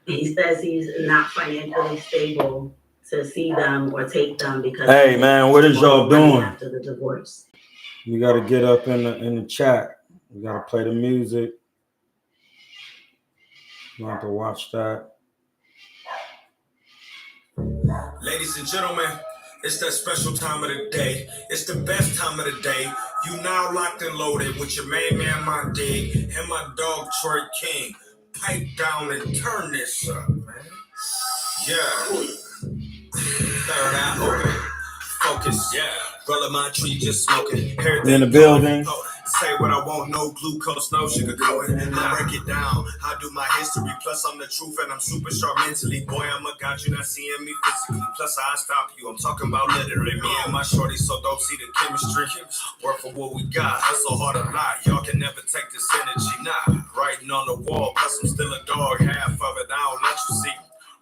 He says he's not financially stable to see them or take them because. Hey man, what is y'all doing after the divorce? You got to get up in the chat. You got to play the music. You have to watch that. Ladies and gentlemen, it's that special time of the day. It's the best time of the day. You now locked and loaded with your main man, my dig, and my dog, Troy King. Pipe down and turn this up, man. Yeah. Third eye open. Focus, yeah. Rolling my tree, just smoking. Everything in the building. Say what I want, no glucose, no sugar coating. I break it down. I do my history. Plus, I'm the truth, and I'm super sharp mentally. Boy, I'm a god, you're not seeing me physically. Plus, I stop you. I'm talking about literally. Me and my shorty, so don't see the chemistry. Work for what we got. Hustle hard a lot. Y'all can never take this energy. Nah, writing on the wall. Plus, I'm still a dog. Half of it, I don't let you see.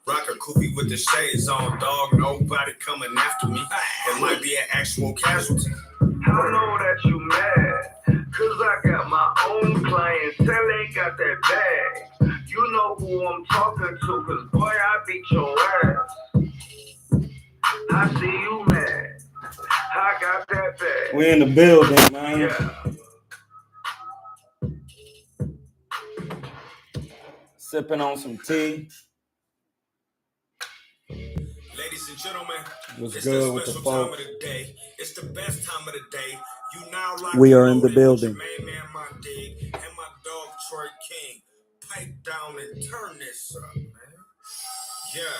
Rock a koofy with the shades on, dog. Nobody coming after me. It might be an actual casualty. I know that you mad, cause I got my own clientele, ain't got that bag. You know who I'm talking to, cause boy, I beat your ass. I see you mad, I got that bag. We in the building, man. Yeah. Sipping on some tea. Ladies and gentlemen, what's it's good the with the special time folks? of the day. It's the best time of the day. You now We are in the building. Main man, my dig, and my dog Troy King. Pipe down and turn this up, man. Yeah.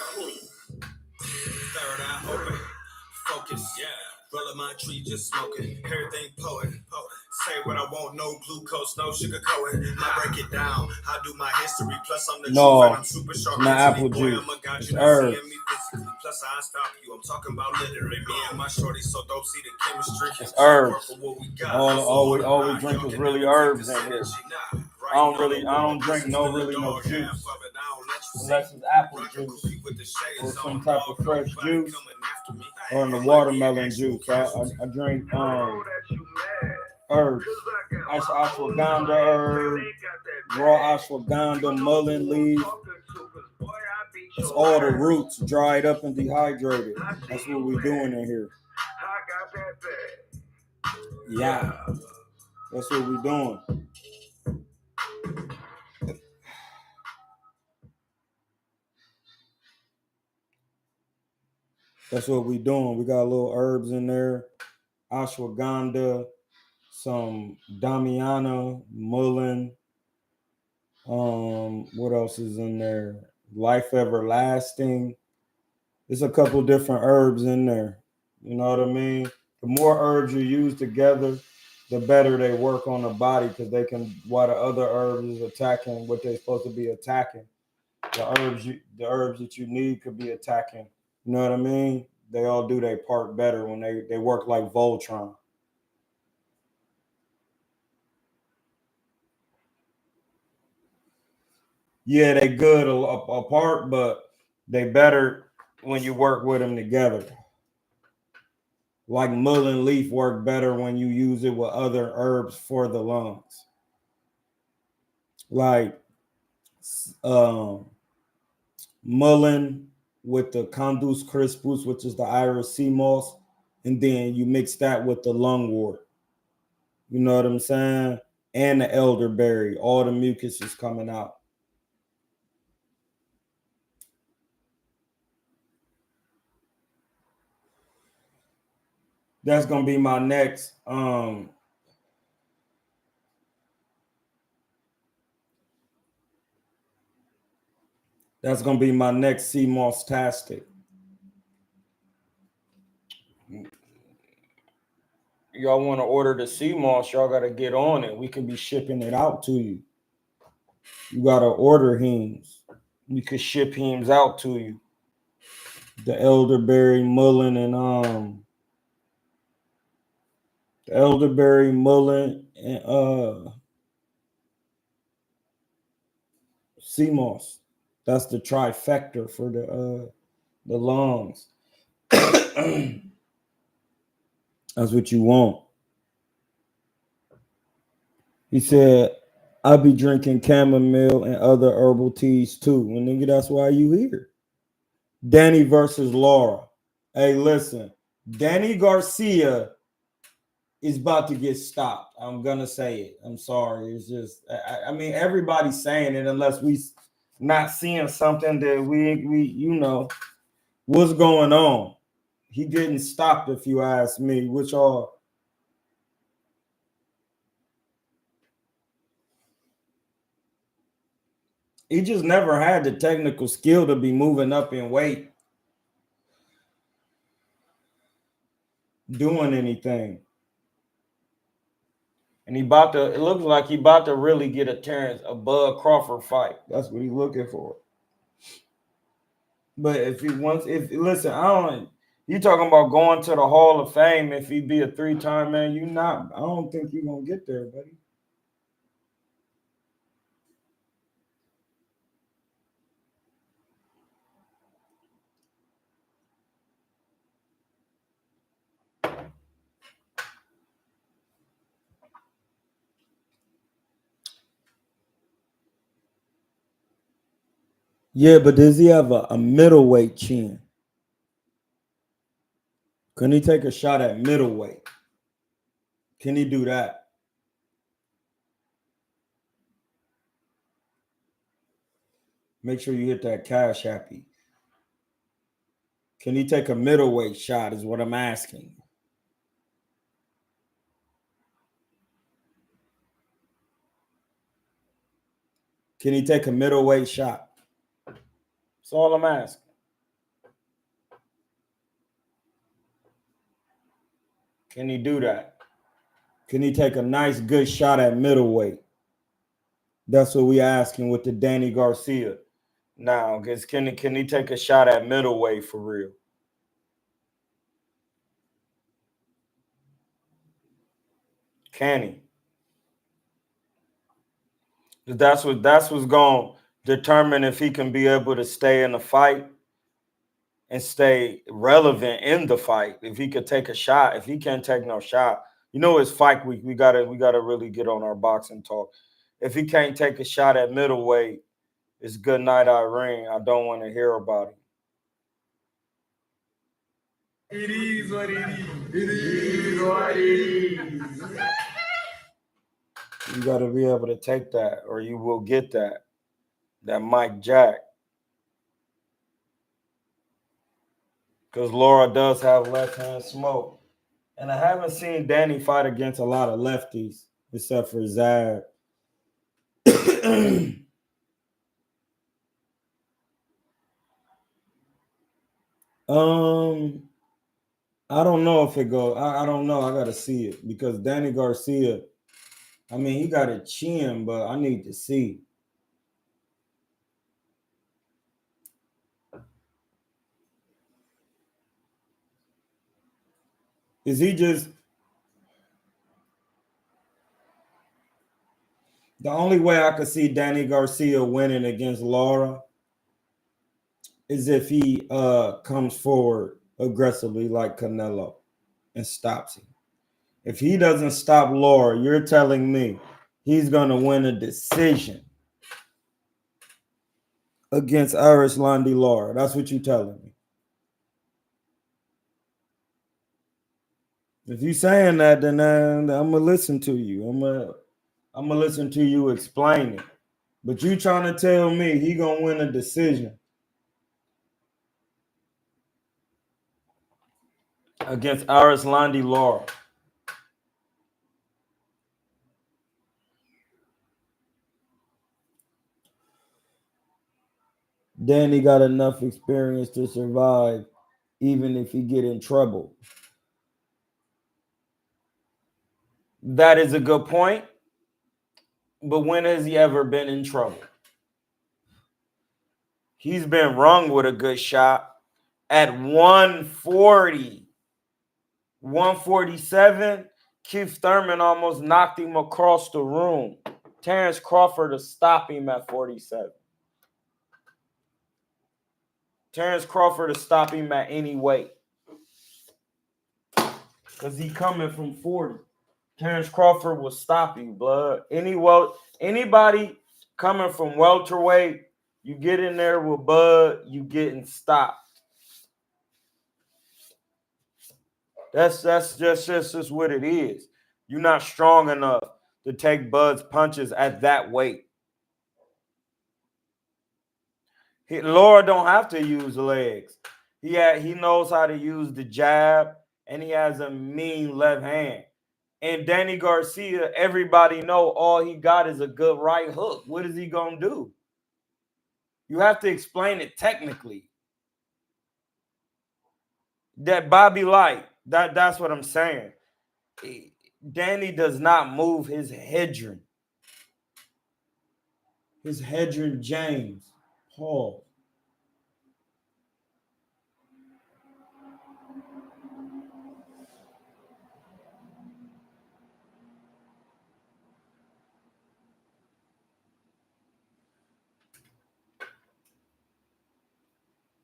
Third eye open. Focus, yeah. Rolling my tree, just smoking. Everything potent. Say what I want, no glucose, no sugar coating. I break it down. I do my history. Plus, I'm the truth, and I'm super sharp. Not apple juice. It's herbs. Plus, I stop you. I'm talking about literally me and my shorty, so don't see the chemistry. It's herbs. All we drink is really herbs in here. I don't drink no juice. Unless it's apple juice or some type of fresh juice or in the watermelon juice. I drink herbs. Ashwagandha herb, raw ashwagandha, mullein leaf. It's all the roots dried up and dehydrated. That's what we're doing in here. Yeah. That's what we're doing. That's what we're doing. We got little herbs in there. Ashwagandha, some Damiana, mullein. What else is in there? Life Everlasting. There's a couple different herbs in there. You know what I mean? The more herbs you use together, the better they work on the body, because they can, while the other herbs is attacking what they're supposed to be attacking, the herbs that you need could be attacking. You know what I mean? They all do their part better when they work like Voltron. Yeah, they good apart, but they better when you work with them together. Like mullein leaf work better when you use it with other herbs for the lungs. Like mullein with the Condus crispus, which is the Iris sea moss, and then you mix that with the lungwort. You know what I'm saying? And the elderberry. All the mucus is coming out. That's gonna be my next that's gonna be my next sea moss tastic. Y'all want to order the sea moss, y'all gotta get on it. We can be shipping it out to you. You gotta order hems. We could ship hems out to you. The elderberry, mullein, and the elderberry, mullein, and sea moss. That's the trifecta for the lungs. That's what you want. He said, I be drinking chamomile and other herbal teas too. And nigga, that's why you here. Danny versus Laura. Hey, listen, Danny Garcia is about to get stopped. I'm gonna say it. I'm sorry. It's just, I mean, everybody's saying it unless we not seeing something that we you know what's going on. He getting stopped, if you ask me, which are. He just never had the technical skill to be moving up in weight, doing anything. And it looks like he about to really get a Bud Crawford fight. That's what he's looking for. But listen, you talking about going to the Hall of Fame if he be a 3-time man, I don't think you're gonna get there, buddy. Yeah, but does he have a middleweight chin? Can he take a shot at middleweight? Can he do that? Make sure you hit that cash happy. Can he take a middleweight shot is what I'm asking. Can he take a middleweight shot? That's all I'm asking. Can he do that? Can he take a nice, good shot at middleweight? That's what we asking with the Danny Garcia. Now, can he take a shot at middleweight for real? Can he? That's what's going to determine if he can be able to stay in the fight and stay relevant in the fight. If he could take a shot, if he can't take no shot, it's fight week. We gotta really get on our boxing talk. If he can't take a shot at middleweight, it's good night, Irene. I don't want to hear about it. It is what it is. It is what it is. You got to be able to take that, or you will get that Mike Jack. Because Laura does have left-hand smoke. And I haven't seen Danny fight against a lot of lefties, except for Zab. I don't know if it goes. I don't know. I got to see it because Danny Garcia, I mean, he got a chin, but I need to see. Is he just the only way I could see Danny Garcia winning against Laura is if he comes forward aggressively like Canelo and stops him. If he doesn't stop Laura, you're telling me he's going to win a decision against Iris Landy Laura. That's what you're telling me. If you're saying that, then I'm going to listen to you. I'm going to listen to you explain it. But you trying to tell me he going to win a decision against Iris Landy Laura. Danny got enough experience to survive even if he get in trouble. That is a good point. But when has he ever been in trouble? He's been rung with a good shot at 140. 147, Keith Thurman almost knocked him across the room. Terrence Crawford to stop him at 47. Terrence Crawford to stop him at any weight. Because he coming from 40. Terrence Crawford will stop you, blood. Anybody coming from welterweight, you get in there with Bud, you getting stopped. That's just what it is. You're not strong enough to take Bud's punches at that weight. Laura don't have to use legs. He knows how to use the jab, and he has a mean left hand. And Danny Garcia, everybody know all he got is a good right hook. What is he gonna do? You have to explain it technically. That Bobby Light, that's what I'm saying. Danny does not move his hedron. His hedron James. Paul.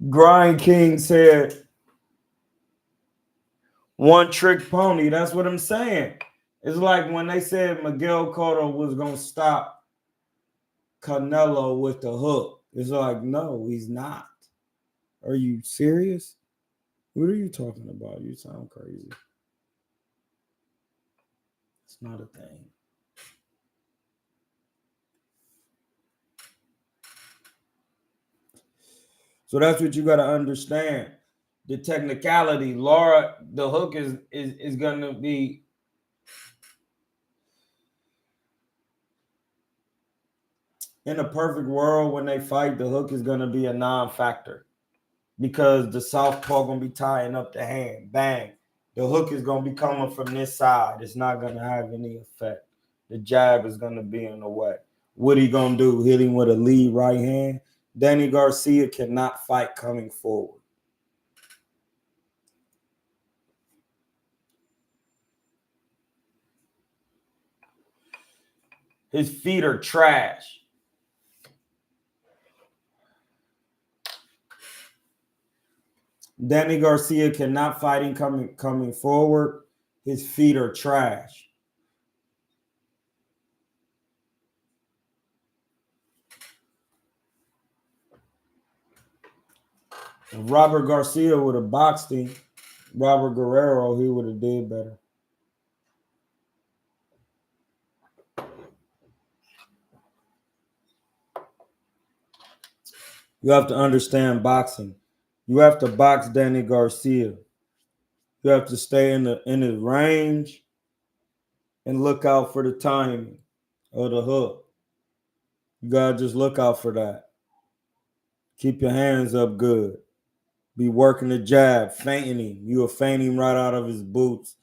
Grind King said, one trick pony. That's what I'm saying. It's like when they said Miguel Cotto was going to stop Canelo with the hook. It's like, no, he's not. Are you serious? What are you talking about? You sound crazy. It's not a thing. So that's what you got to understand. The technicality, Laura, the hook is going to be in a perfect world when they fight, the hook is going to be a non-factor because the southpaw going to be tying up the hand. Bang. The hook is going to be coming from this side. It's not going to have any effect. The jab is going to be in the way. What he going to do? Hit him with a lead right hand? Danny Garcia cannot fight coming forward. His feet are trash. Danny Garcia cannot fight him coming forward. His feet are trash. If Robert Garcia would have boxed him, Robert Guerrero, he would have did better. You have to understand boxing. You have to box Danny Garcia. You have to stay in his range and look out for the timing of the hook. You gotta just look out for that. Keep your hands up good. Be working the jab, feinting him. You'll feint him right out of his boots.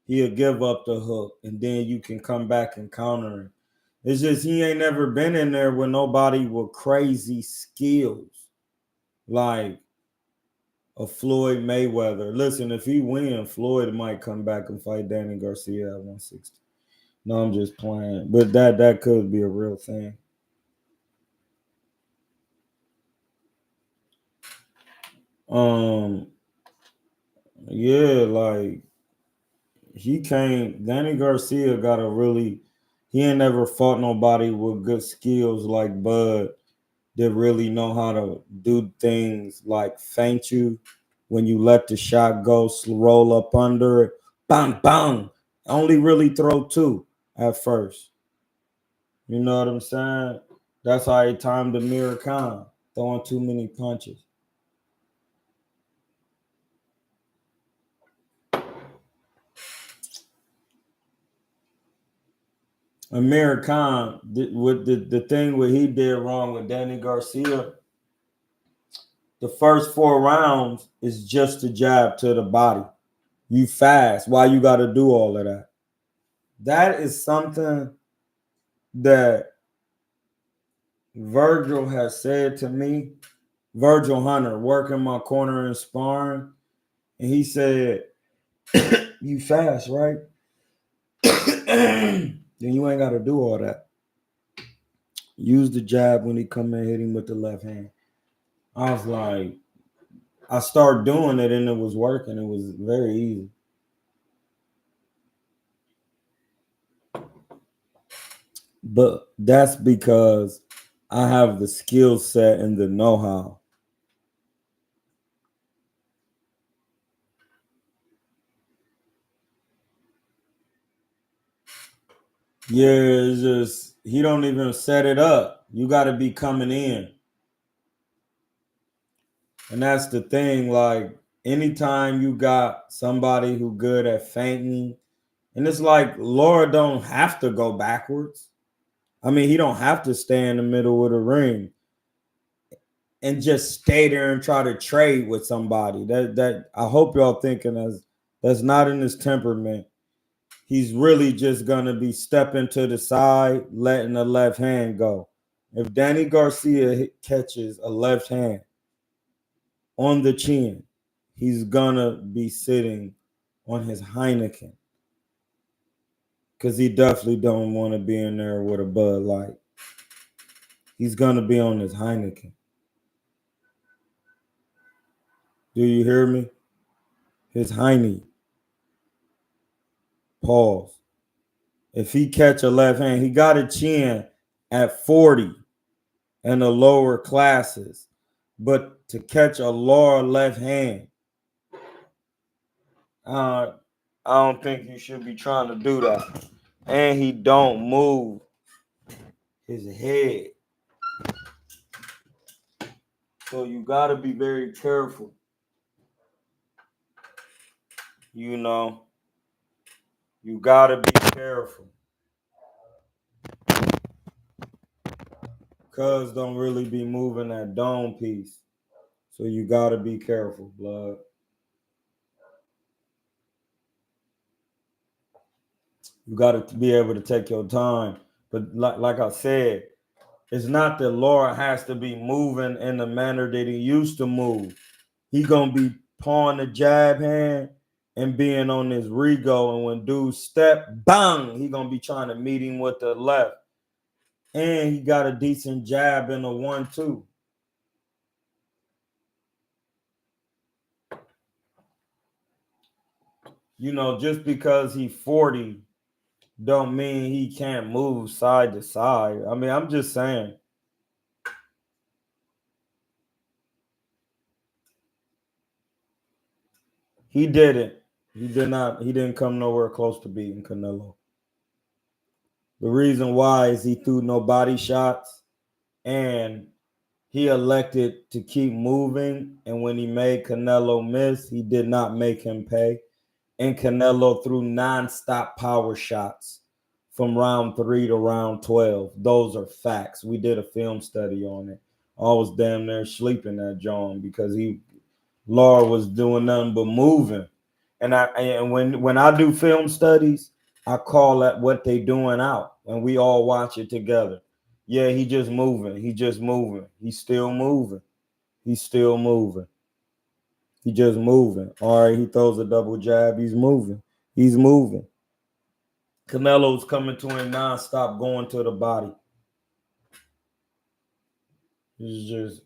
He'll give up the hook, and then you can come back and counter him. It's just he ain't never been in there with nobody with crazy skills like a Floyd Mayweather. Listen, if he wins, Floyd might come back and fight Danny Garcia at 160. No, I'm just playing. But that could be a real thing. Yeah, like Danny Garcia got a really, he ain't never fought nobody with good skills like Bud that really know how to do things like feint you when you let the shot go, roll up under it, bang, bang. Only really throw two at first. You know what I'm saying? That's how he timed Amir Khan, throwing too many punches. Amir Khan, with the thing what he did wrong with Danny Garcia, the first 4 rounds is just a jab to the body. You fast. Why you got to do all of that? That is something that Virgil has said to me. Virgil Hunter, working my corner and sparring. And he said, you fast, right? Then you ain't got to do all that. Use the jab when he come in, hit him with the left hand. I was like, I started doing it and it was working. It was very easy. But that's because I have the skill set and the know-how. Yeah, it's just he don't even set it up. You got to be coming in. And that's the thing, like anytime you got somebody who good at fainting, and it's like Laura don't have to go backwards. I mean, he don't have to stay in the middle of the ring and just stay there and try to trade with somebody. That I hope y'all thinking that's not in his temperament. He's really just gonna be stepping to the side, letting the left hand go. If Danny Garcia catches a left hand on the chin, he's gonna be sitting on his Heineken because he definitely don't want to be in there with a Bud Light. He's gonna be on his Heineken. Do you hear me? His Heine. Pause. If he catch a left hand, he got a chin at 40 in the lower classes. But to catch a lower left hand, I don't think you should be trying to do that. And he don't move his head. So you got to be very careful. You know, you got to be careful. Cuz don't really be moving that dome piece. So you got to be careful, blood. You got to be able to take your time. But like I said, it's not that Laura has to be moving in the manner that he used to move. He going to be pawing the jab hand and being on his Rigo. And when dudes step, bang, he going to be trying to meet him with the left. And he got a decent jab in a 1-2. You know, just because he's 40 don't mean he can't move side to side. I mean, I'm just saying. He didn't. He did not. He didn't come nowhere close to beating Canelo. The reason why is he threw no body shots and he elected to keep moving. And when he made Canelo miss, he did not make him pay. And Canelo threw nonstop power shots from round 3 to round 12. Those are facts. We did a film study on it. I was damn near sleeping that John because Laura was doing nothing but moving. And when I do film studies, I call that what they doing out, and we all watch it together. Yeah, he just moving. He just moving. He's still moving. He's still moving. He just moving. All right, he throws a double jab. He's moving. He's moving. Canelo's coming to him nonstop, going to the body. He's just,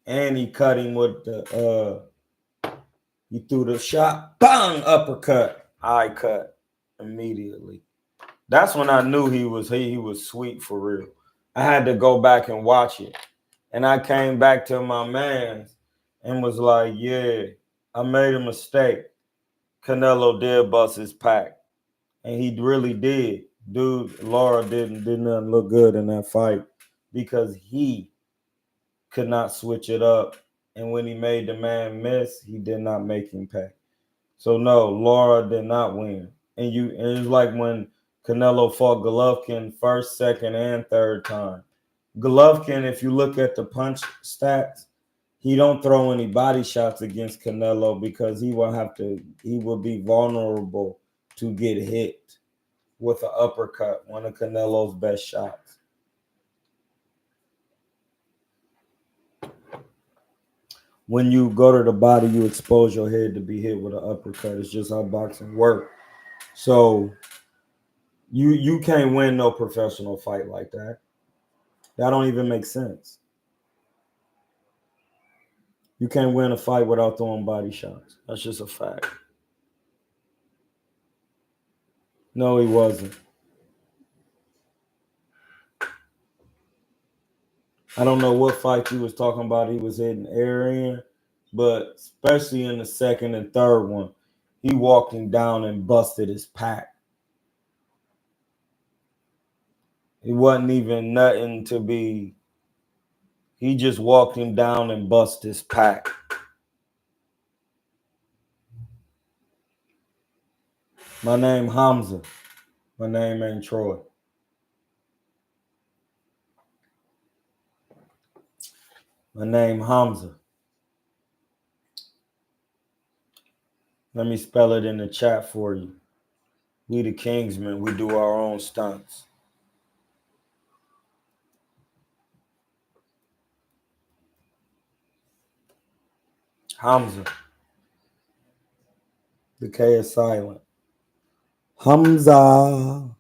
and he cut him with the he threw the shot, bang, uppercut, eye cut immediately. That's when I knew he was sweet for real. I had to go back and watch it. And I came back to my man's and was like, yeah, I made a mistake. Canelo did bust his pack. And he really did. Dude, Laura didn't look good in that fight because he could not switch it up. And when he made the man miss, he did not make him pay. So no, Laura did not win. And it was like when Canelo fought Golovkin first, second, and third time. Golovkin, if you look at the punch stats, he don't throw any body shots against Canelo because he will be vulnerable to get hit with an uppercut, one of Canelo's best shots. When you go to the body, you expose your head to be hit with an uppercut. It's just how boxing works. So you can't win no professional fight like that. That don't even make sense. You can't win a fight without throwing body shots. That's just a fact. No, he wasn't. I don't know what fight you was talking about. He was hitting air in, but especially in the second and third one, he walked him down and busted his pack. It wasn't even nothing to be. He just walked him down and busted his pack. My name Hamza. My name ain't Troy. My name Hamza. Let me spell it in the chat for you. We the Kingsmen. We do our own stunts. Hamza. The K is silent. Hamza.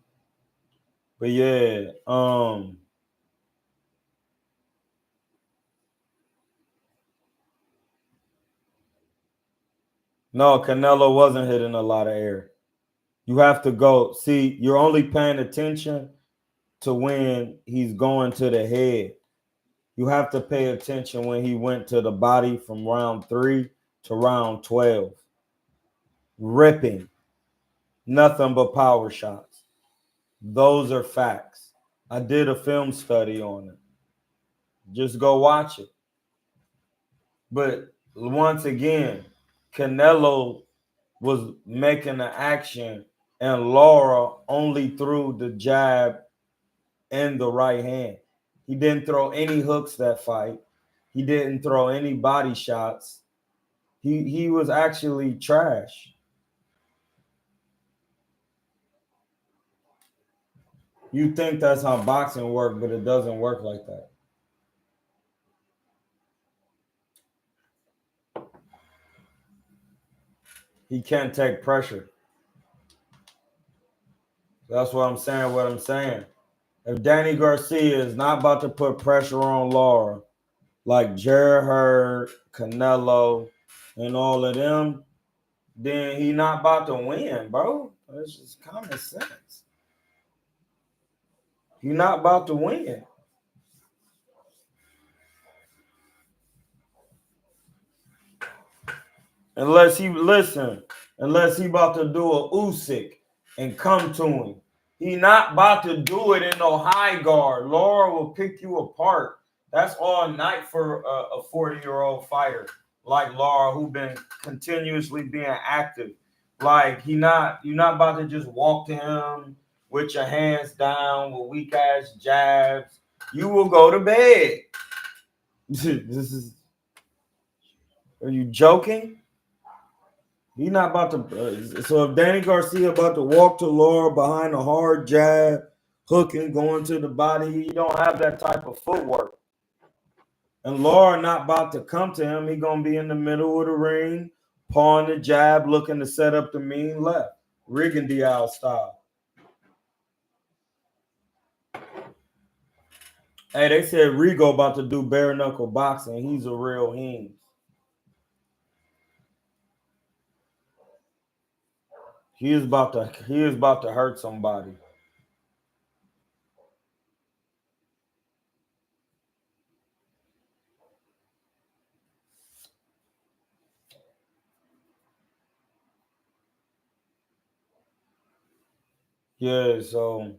But yeah, no, Canelo wasn't hitting a lot of air. You have to go see. You're only paying attention to when he's going to the head. You have to pay attention when he went to the body from round 3 to round 12. Ripping. Nothing but power shots. Those are facts. I did a film study on it. Just go watch it. But once again, Canelo was making the action and Laura only threw the jab and the right hand. He didn't throw any hooks that fight. He didn't throw any body shots. He was actually trash. You think that's how boxing works, but it doesn't work like that. He can't take pressure. That's what I'm saying. If Danny Garcia is not about to put pressure on Laura, like Jared Hurd, Canelo, and all of them, then he not about to win, bro. It's just common sense. You're not about to win. Unless he about to do a Usyk and come to him. He not about to do it in no high guard. Laura will pick you apart. That's all night for a 40-year-old fighter like Laura, who been continuously being active. Like you're not about to just walk to him with your hands down with weak ass jabs. You will go to bed. Are you joking? He not about to. So if Danny Garcia about to walk to Laura behind a hard jab, hooking, going to the body, he don't have that type of footwork. And Laura not about to come to him. He gonna be in the middle of the ring, pawing the jab, looking to set up the mean left, Rigondeaux style. Hey, they said Rigo about to do bare knuckle boxing. He's a real Heems. He is about to hurt somebody. Yeah, so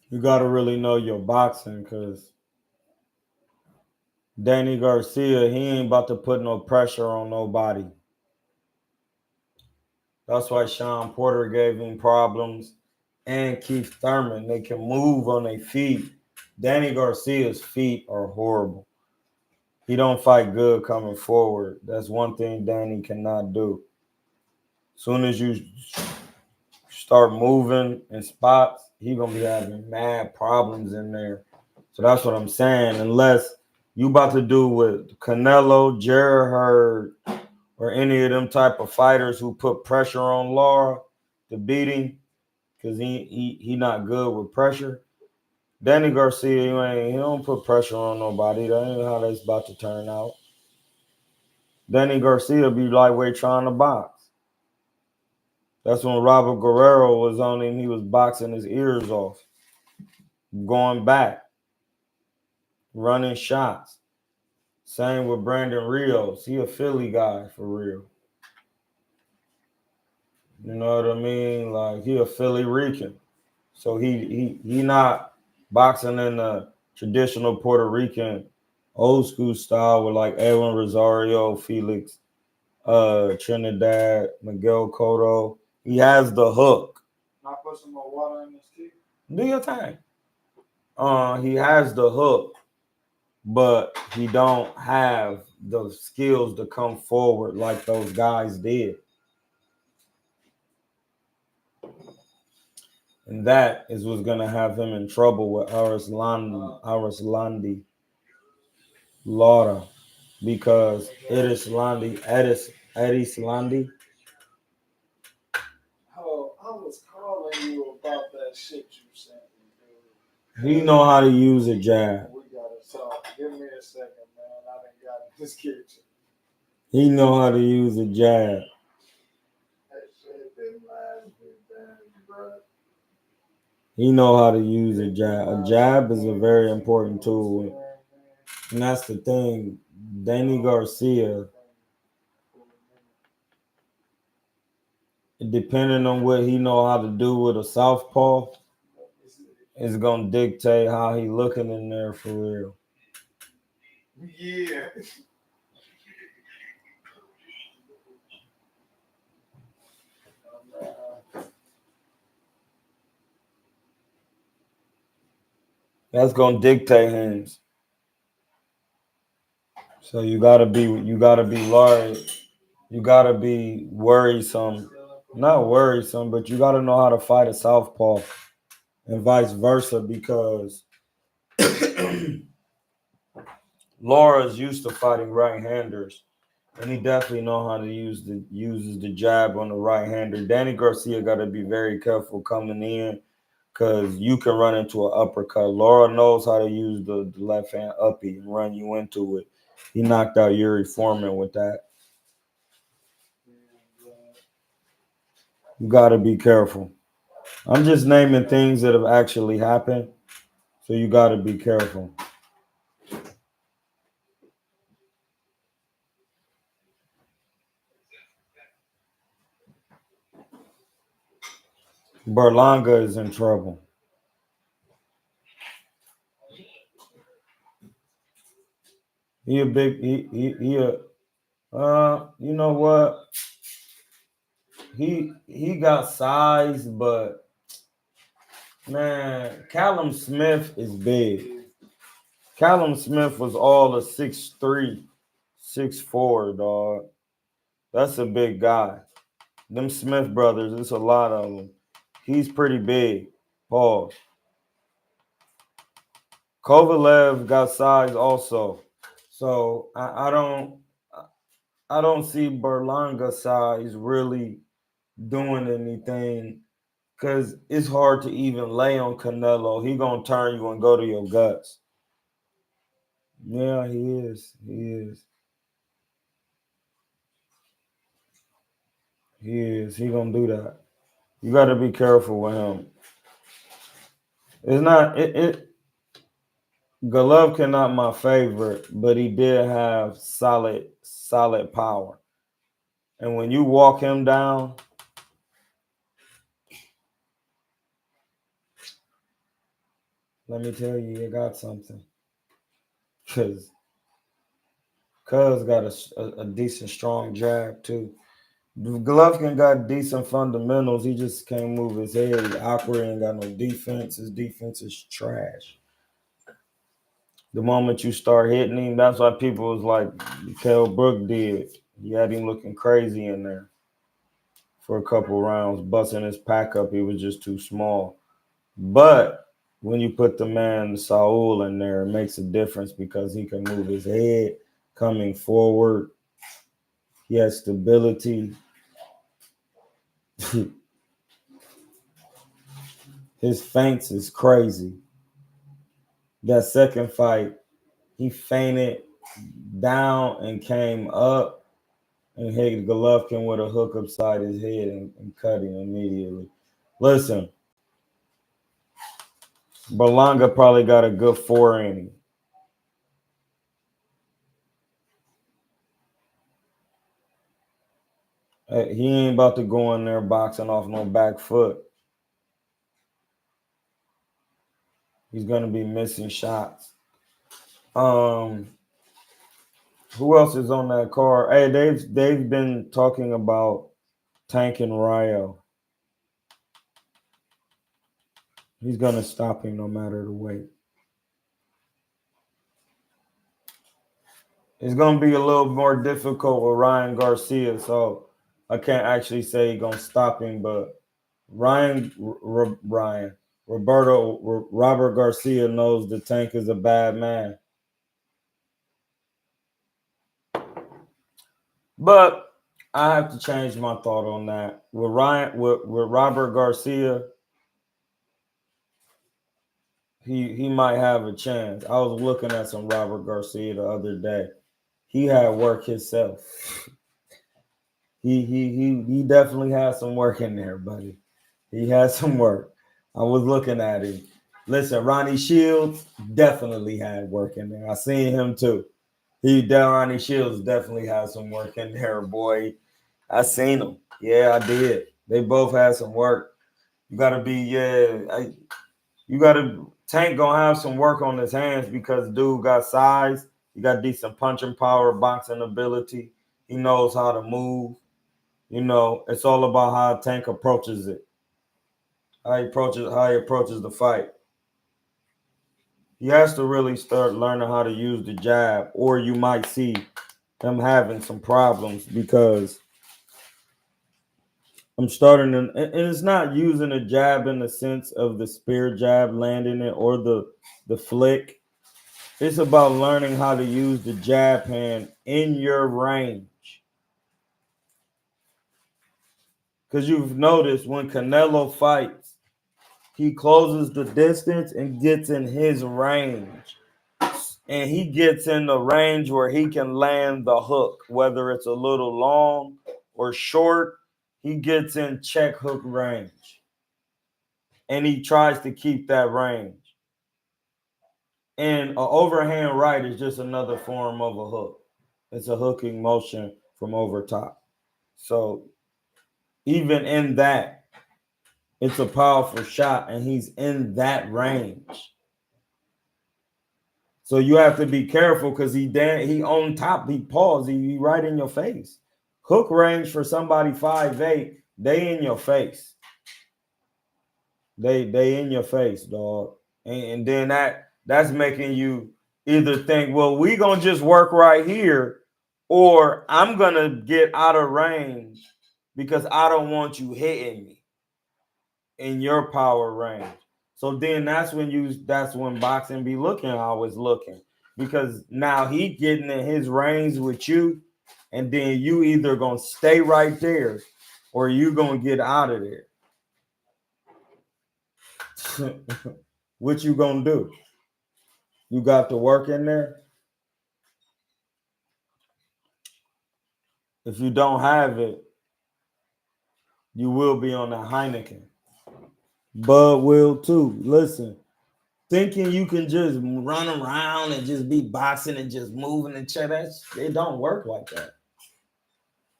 you gotta really know your boxing, because Danny Garcia, he ain't about to put no pressure on nobody. That's why Sean Porter gave him problems, and Keith Thurman. They can move on their feet. Danny Garcia's feet are horrible. He don't fight good coming forward. That's one thing Danny cannot do. As soon as you start moving in spots, he gonna be having mad problems in there. So that's what I'm saying. Unless you about to do with Canelo, Jared Hurd, or any of them type of fighters who put pressure on Laura to beat him, because he not good with pressure. Danny Garcia, he don't put pressure on nobody. That ain't how that's about to turn out. Danny Garcia be lightweight trying to box. That's when Robert Guerrero was on him. He was boxing his ears off, going back, running shots. Same with Brandon Rios. He a Philly guy for real. You know what I mean? Like he a Philly Rican. So he not boxing in the traditional Puerto Rican old school style with like Edwin Rosario, Felix, Trinidad, Miguel Cotto. He has the hook. Not put some more water in this tea. Do your thing. He has the hook, but he don't have the skills to come forward like those guys did. And that is what's gonna have him in trouble with Arislandi Lara, because Arislandi. Oh, I was calling you about that shit you sent me, dude. He know how to use a jab. We gotta talk. Give me a second, man. I done got in this kitchen. He know how to use a jab. That shit been lasting, bro. He know how to use a jab. A jab is a very important tool. And that's the thing. Danny Garcia, depending on what he know how to do with a southpaw, is gonna dictate how he looking in there for real. Yeah. That's gonna dictate him. So you gotta be worried. You gotta be worrisome. Not worrisome, but you gotta know how to fight a southpaw and vice versa, because Laura's used to fighting right-handers, and he definitely know how to uses the jab on the right-hander. Danny Garcia got to be very careful coming in, because you can run into an uppercut. Laura knows how to use the left hand uppy and run you into it. He knocked out Yuri Foreman with that. You got to be careful. I'm just naming things that have actually happened, so you got to be careful. Berlanga is in trouble. He a big you know what? He got size, but man, Callum Smith is big. Callum Smith was all a 6'3", 6'4", dog. That's a big guy. Them Smith brothers, it's a lot of them. He's pretty big. Pause. Kovalev got size also. So I don't see Berlanga size really doing anything, because it's hard to even lay on Canelo. He gonna turn you and go to your guts. Yeah, he is. He gonna do that. You got to be careful with him. It's not Golovkin not my favorite, but he did have solid power. And when you walk him down, let me tell you, you got something. Cuz got a decent, strong jab too. Golovkin got decent fundamentals. He just can't move his head. He's awkward, ain't got no defense. His defense is trash. The moment you start hitting him, that's why people was like Kell Brook did. He had him looking crazy in there for a couple rounds, busting his pack up. He was just too small. But when you put the man Saul in there, it makes a difference, because he can move his head coming forward. He has stability. His feints is crazy. That second fight, he feinted down and came up. and hit Golovkin with a hook upside his head and cut him immediately. Listen, Berlanga probably got a good 4 in him. He ain't about to go in there boxing off no back foot. He's gonna be missing shots. Who else is on that card? Hey, they've been talking about Tank and Ryo. He's gonna stop him no matter the weight. It's gonna be a little more difficult with Ryan Garcia, so I can't actually say he's gonna stop him, but Robert Garcia knows the Tank is a bad man. But I have to change my thought on that. With Robert Garcia, he might have a chance. I was looking at some Robert Garcia the other day. He had work himself. He definitely has some work in there, buddy. He has some work. I was looking at him. Listen, Ronnie Shields definitely had work in there. I seen him too. Ronnie Shields definitely has some work in there, boy. I seen him. Yeah, I did. They both had some work. You gotta be, Tank gonna have some work on his hands because dude got size. He got decent punching power, boxing ability. He knows how to move. You know, it's all about how Tank approaches it. How he approaches the fight. He has to really start learning how to use the jab, or you might see him having some problems because I'm starting to, and it's not using a jab in the sense of the spear jab, landing it, or the flick. It's about learning how to use the jab hand in your range. Because you've noticed when Canelo fights, he closes the distance and gets in his range. And he gets in the range where he can land the hook, whether it's a little long or short. He gets in check hook range. And he tries to keep that range. And an overhand right is just another form of a hook. It's a hooking motion from over top. So even in that, it's a powerful shot, and he's in that range. So you have to be careful because he on top, he paused, he right in your face. Hook range for somebody 5'8", they in your face. They in your face, dog. And then that's making you either think, well, we gonna just work right here, or I'm gonna get out of range because I don't want you hitting me in your power range. So then that's when boxing be looking how it's looking. Because now he getting in his range with you, and then you either gonna stay right there or you gonna get out of there. What you gonna do? You got to work in there? If you don't have it, you will be on the Heineken. Bud will too. Listen, thinking you can just run around and just be boxing and just moving and check, it don't work like that.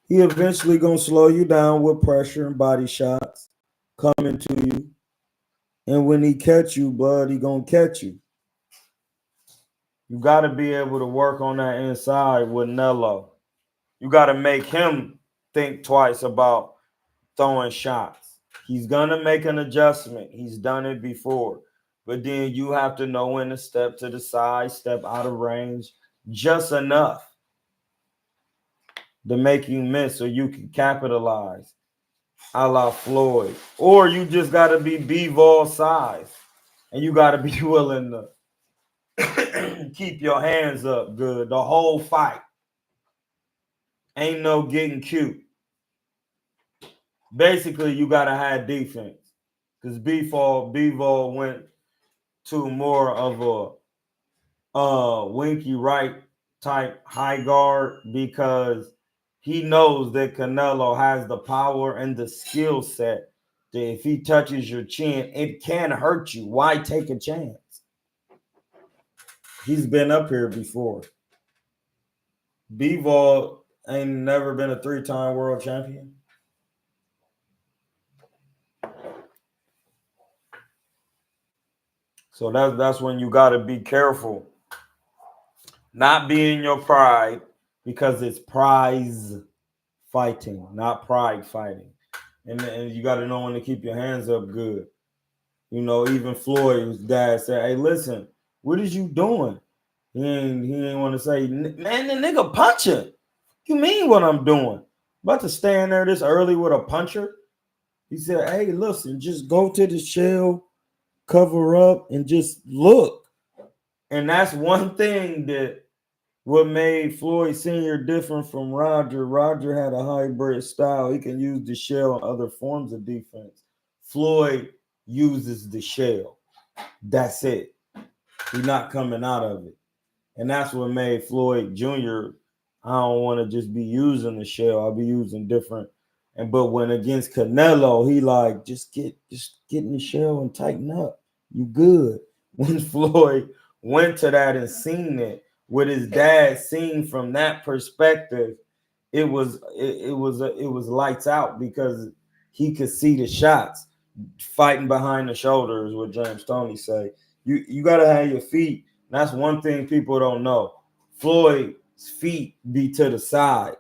He eventually gonna slow you down with pressure and body shots coming to you. And when he catch you, bud, he gonna catch you. You got to be able to work on that inside with Nello. You got to make him think twice about throwing shots. He's going to make an adjustment. He's done it before. But then you have to know when to step to the side, step out of range, just enough to make you miss so you can capitalize, a la Floyd. Or you just got to be B-Vol size, and you got to be willing to keep your hands up good the whole fight. Ain't no getting cute. Basically, you got to have defense because B-Vol went to more of a winky right type high guard because he knows that Canelo has the power and the skill set that if he touches your chin, it can hurt you. Why take a chance? He's been up here before. Bivol ain't never been a 3-time world champion. So that's when you got to be careful. Not be in your pride, because it's prize fighting, not pride fighting. And you got to know when to keep your hands up good. You know, even Floyd's dad said, hey, listen, what is you doing? He ain't want to say, man, the nigga punching. You mean what I'm doing? About to stand there this early with a puncher? He said, hey, listen, just go to the shell, cover up, and just look. And that's one thing that what made Floyd Sr. different from Roger. Roger had a hybrid style. He can use the shell and other forms of defense. Floyd uses the shell. That's it. He's not coming out of it. And that's what made Floyd Jr. I don't want to just be using the shell. I'll be using different. But when against Canelo, he like, just get in the shell and tighten up. You good. When Floyd went to that and seen it, with his dad seen from that perspective, it was lights out, because he could see the shots. Fighting behind the shoulder is what James Toney say. You gotta have your feet. That's one thing people don't know. Floyd's feet be to the side,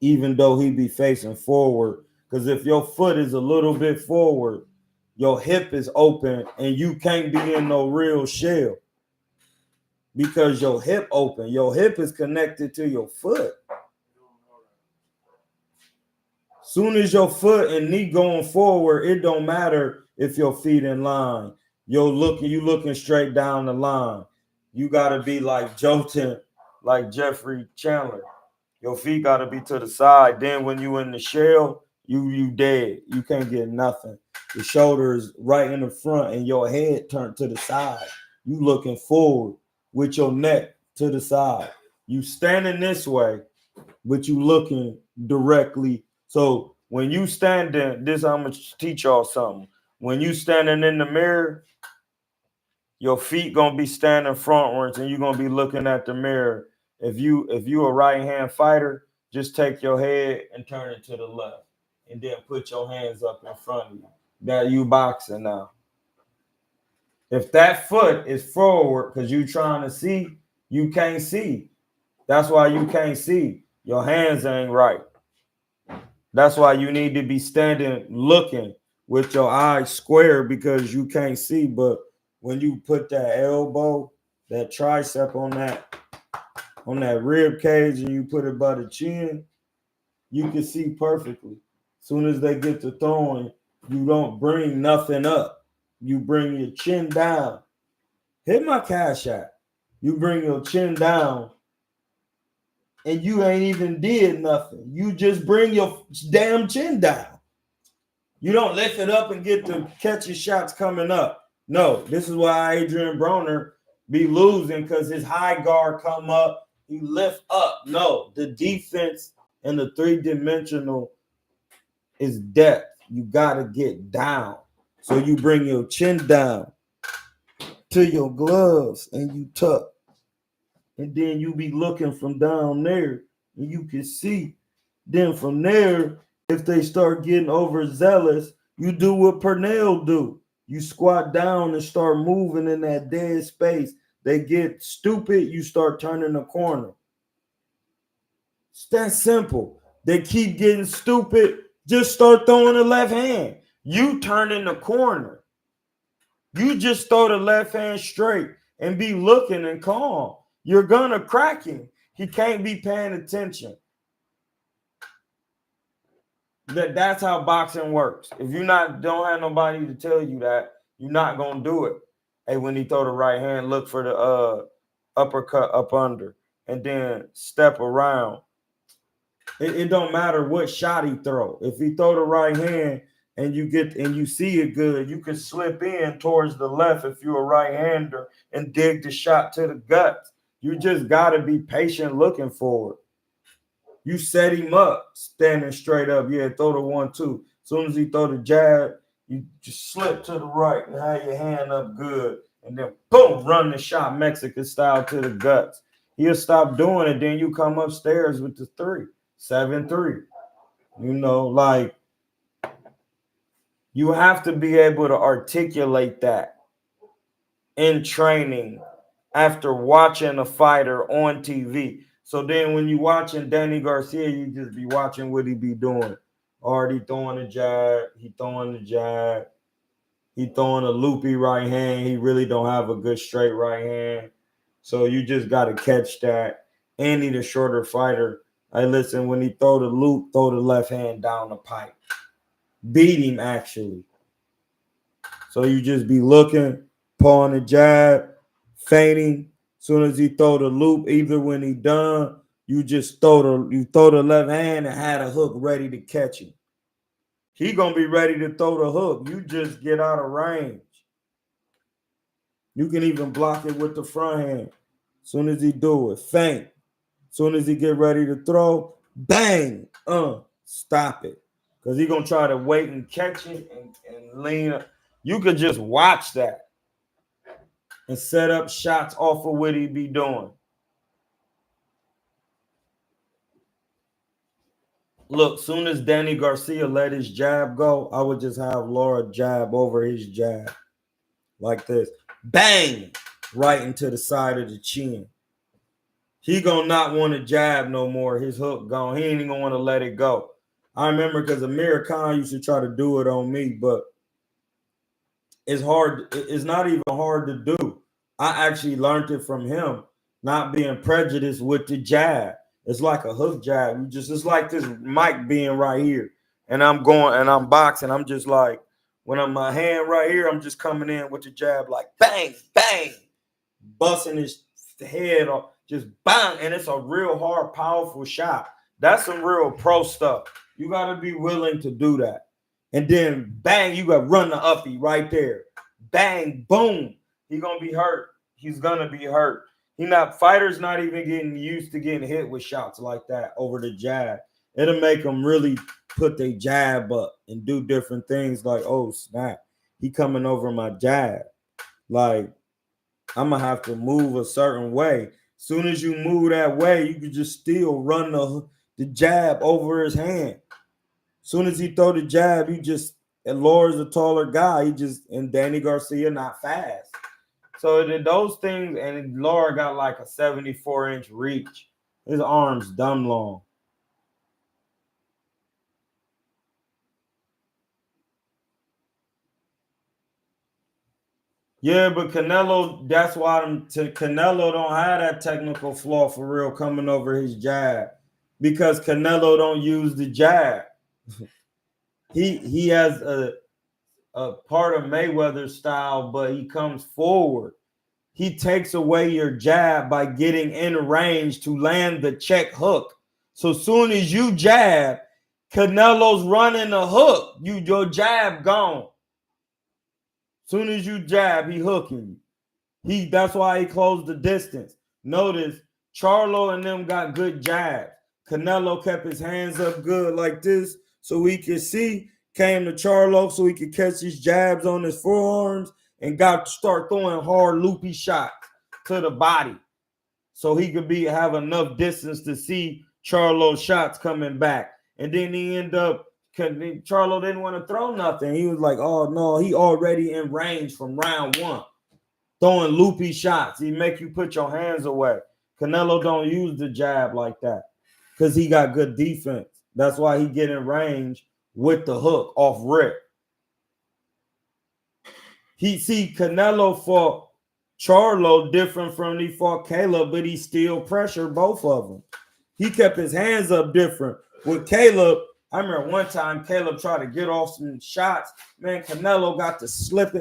even though he be facing forward. Because if your foot is a little bit forward, your hip is open and you can't be in no real shell. Because your hip open, your hip is connected to your foot. Soon as your foot and knee going forward, it don't matter if your feet in line. You looking straight down the line. You gotta be like jolting, like Jeffrey Chandler. Your feet gotta be to the side. Then when you in the shell, you dead. You can't get nothing. The shoulders right in the front and your head turned to the side. You looking forward with your neck to the side. You standing this way, but you looking directly. So when you standing, this I'm gonna teach y'all something. When you standing in the mirror, your feet gonna be standing frontwards and you're gonna be looking at the mirror. If you a right hand fighter, just take your head and turn it to the left, and then put your hands up in front of you. That you boxing now. If that foot is forward because you trying to see, you can't see. That's why you can't see. Your hands ain't right. That's why you need to be standing looking with your eyes square, because you can't see. But when you put that elbow, that tricep on that rib cage, and you put it by the chin, you can see perfectly. As soon as they get to throwing, you don't bring nothing up. You bring your chin down. Hit my cash app. You bring your chin down, and you ain't even did nothing. You just bring your damn chin down. You don't lift it up and get to catch your shots coming up. No, this is why Adrian Broner be losing, because his high guard come up, he lift up. No, the defense and the three-dimensional is depth. You got to get down. So you bring your chin down to your gloves and you tuck. And then you be looking from down there and you can see. Then from there, if they start getting overzealous, you do what Pernell do. You squat down and start moving in that dead space. They get stupid, you start turning the corner. It's that simple. They keep getting stupid, just start throwing the left hand. You turn in the corner. You just throw the left hand straight and be looking and calm. You're gonna crack him. He can't be paying attention. That's how boxing works. If you don't have nobody to tell you that, you're not gonna do it. Hey, when he throw the right hand, look for the uppercut up under, and then step around. It don't matter what shot he throw. If he throw the right hand and you see it good, you can slip in towards the left if you're a right-hander and dig the shot to the gut. You just gotta be patient looking for it. You set him up, standing straight up. Yeah, throw the 1-2. As soon as he throw the jab, you just slip to the right and have your hand up good. And then boom, run the shot Mexican style to the guts. He'll stop doing it. Then you come upstairs with the 3, 7-3. You know, like you have to be able to articulate that in training after watching a fighter on TV. So then when you watching Danny Garcia, you just be watching what he be doing. Already throwing a jab, he throwing the jab, he throwing a loopy right hand. He really don't have a good straight right hand. So you just got to catch that. And he the shorter fighter. Hey, listen, when he throw the loop, throw the left hand down the pipe. Beat him, actually. So you just be looking, pulling the jab, feinting. Soon as he throw the loop, either when he done, you just throw the left hand and had a hook ready to catch him. He gonna be ready to throw the hook. You just get out of range. You can even block it with the front hand. Soon as he do it, feint. Soon as he get ready to throw, bang, stop it. Because he gonna try to wait and catch it and lean up. You could just watch that and set up shots off of what he be doing. Look, soon as Danny Garcia let his jab go, I would just have Laura jab over his jab like this. Bang! Right into the side of the chin. He gonna not want to jab no more. His hook gone. He ain't even gonna want to let it go. I remember because Amir Khan used to try to do it on me, but it's hard. It's not even hard to do. I actually learned it from him, not being prejudiced with the jab. It's like a hook jab. It's like this mic being right here. And I'm going and I'm boxing. I'm just like, when I'm my hand right here, I'm just coming in with the jab, like bang, bang, busting his head off, just bang. And it's a real hard, powerful shot. That's some real pro stuff. You got to be willing to do that. And then bang, you got to run the uppie right there. Bang, boom. He's going to be hurt. He's going to be hurt. Fighters not even getting used to getting hit with shots like that over the jab. It'll make them really put their jab up and do different things like, oh, snap. He coming over my jab. Like, I'm going to have to move a certain way. Soon as you move that way, you can just still run the jab over his hand. Soon as he throw the jab, and Laura's a taller guy. And Danny Garcia not fast. So those things, and Laura got like a 74-inch reach. His arms dumb long. Yeah, but Canelo, that's why Canelo don't have that technical flaw for real coming over his jab. Because Canelo don't use the jab. He has a part of Mayweather style, but he comes forward. He takes away your jab by getting in range to land the check hook. So soon as you jab, Canelo's running the hook. Your jab gone. Soon as you jab, he hooking you. That's why he closed the distance. Notice Charlo and them got good jabs. Canelo kept his hands up good like this so we could see. Came to Charlo so he could catch his jabs on his forearms and got to start throwing hard loopy shots to the body so he could have enough distance to see Charlo's shots coming back. And then he ended up, Charlo didn't want to throw nothing. He was like, oh no, he already in range from round 1. Throwing loopy shots. He make you put your hands away. Canelo don't use the jab like that because he got good defense. That's why he get in range with the hook off rip. Canelo fought Charlo different from he fought Caleb, but he still pressured both of them. He kept his hands up different. With Caleb, I remember one time Caleb tried to get off some shots. Man, Canelo got to slip.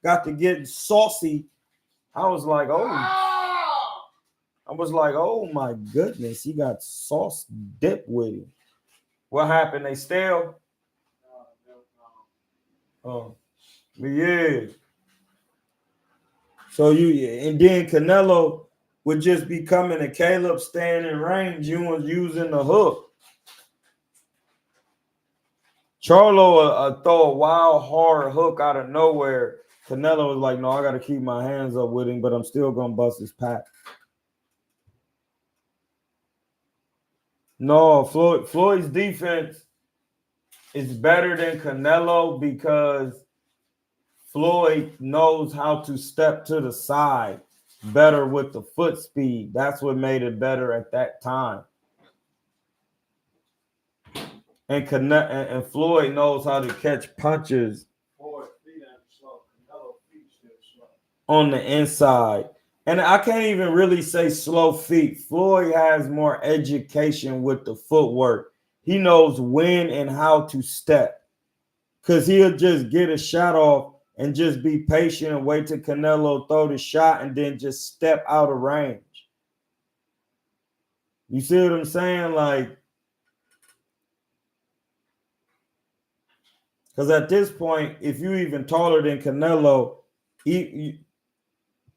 Got to get saucy. I was like, oh my goodness, he got sauce dip with him. What happened? They still? Oh, yeah. So and then Canelo, would just be coming to Caleb staying in range. You was using the hook. Charlo throw a wild, hard hook out of nowhere. Canelo was like, no, I got to keep my hands up with him, but I'm still going to bust his pack. No, Floyd's defense is better than Canelo because Floyd knows how to step to the side better with the foot speed. That's what made it better at that time. And Floyd knows how to catch punches on the inside. And I can't even really say slow feet. Floyd has more education with the footwork. He knows when and how to step. Because he'll just get a shot off and just be patient and wait till Canelo throw the shot and then just step out of range. You see what I'm saying? Like, because at this point, if you even taller than Canelo,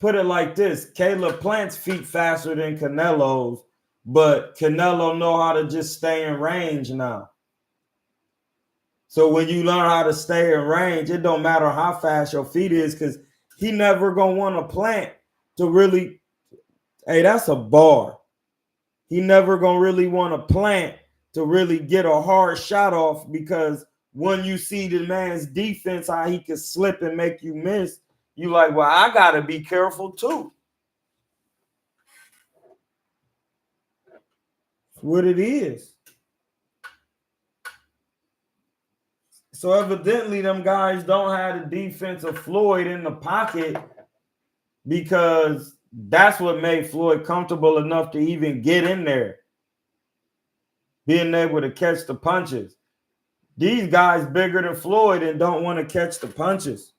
put it like this: Caleb plants feet faster than Canelo's, but Canelo know how to just stay in range now. So when you learn how to stay in range, it don't matter how fast your feet is, because he never gonna want to plant to really. Hey, that's a bar. He never gonna really want to plant to really get a hard shot off, because when you see the man's defense, how he can slip and make you miss, you like, well, I gotta be careful too. That's what it is. So evidently, them guys don't have the defense of Floyd in the pocket, because that's what made Floyd comfortable enough to even get in there, being able to catch the punches. These guys bigger than Floyd and don't want to catch the punches.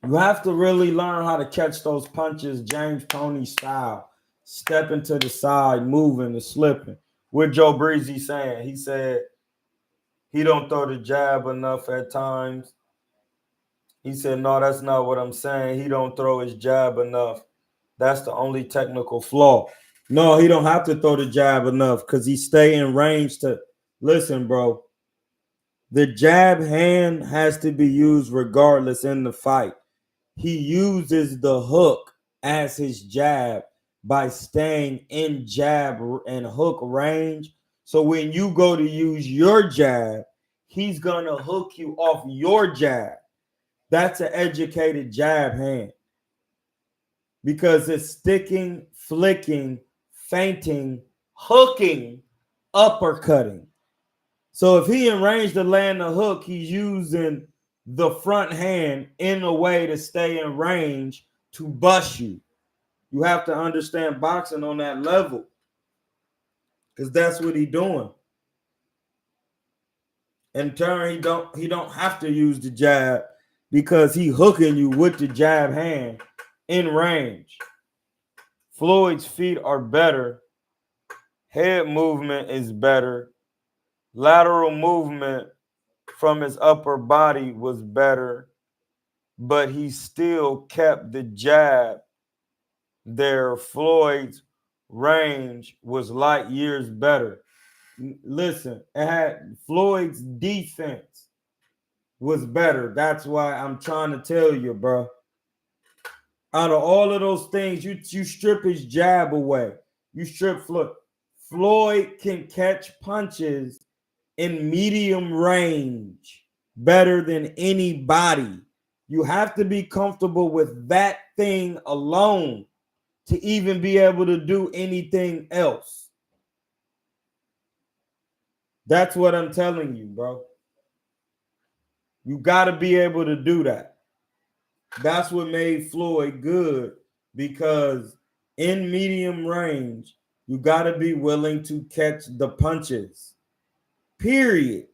You have to really learn how to catch those punches James Toney style. Stepping to the side, moving and slipping. What Joe Breezy saying? He said he don't throw the jab enough at times. He said, no, that's not what I'm saying. He don't throw his jab enough. That's the only technical flaw. No, he don't have to throw the jab enough, because he stay in range to listen, bro. The jab hand has to be used regardless in the fight. He uses the hook as his jab by staying in jab and hook range. So when you go to use your jab, he's going to hook you off your jab. That's an educated jab hand, because it's sticking, flicking, feinting, hooking, uppercutting. So if he in range to land the hook, he's using the front hand in a way to stay in range to bust you. You have to understand boxing on that level, because that's what he's doing. In turn, he don't have to use the jab, because he hooking you with the jab hand in range. Floyd's feet are better. Head movement is better. Lateral movement from his upper body was better, but he still kept the jab there. Floyd's range was light years better. Listen, it had Floyd's defense was better. That's why I'm trying to tell you, bro. Out of all of those things, you strip his jab away. You strip Floyd. Floyd can catch punches in medium range better than anybody. You have to be comfortable with that thing alone to even be able to do anything else. That's what I'm telling you, bro. You got to be able to do that. That's what made Floyd good, because in medium range, you got to be willing to catch the punches. Period.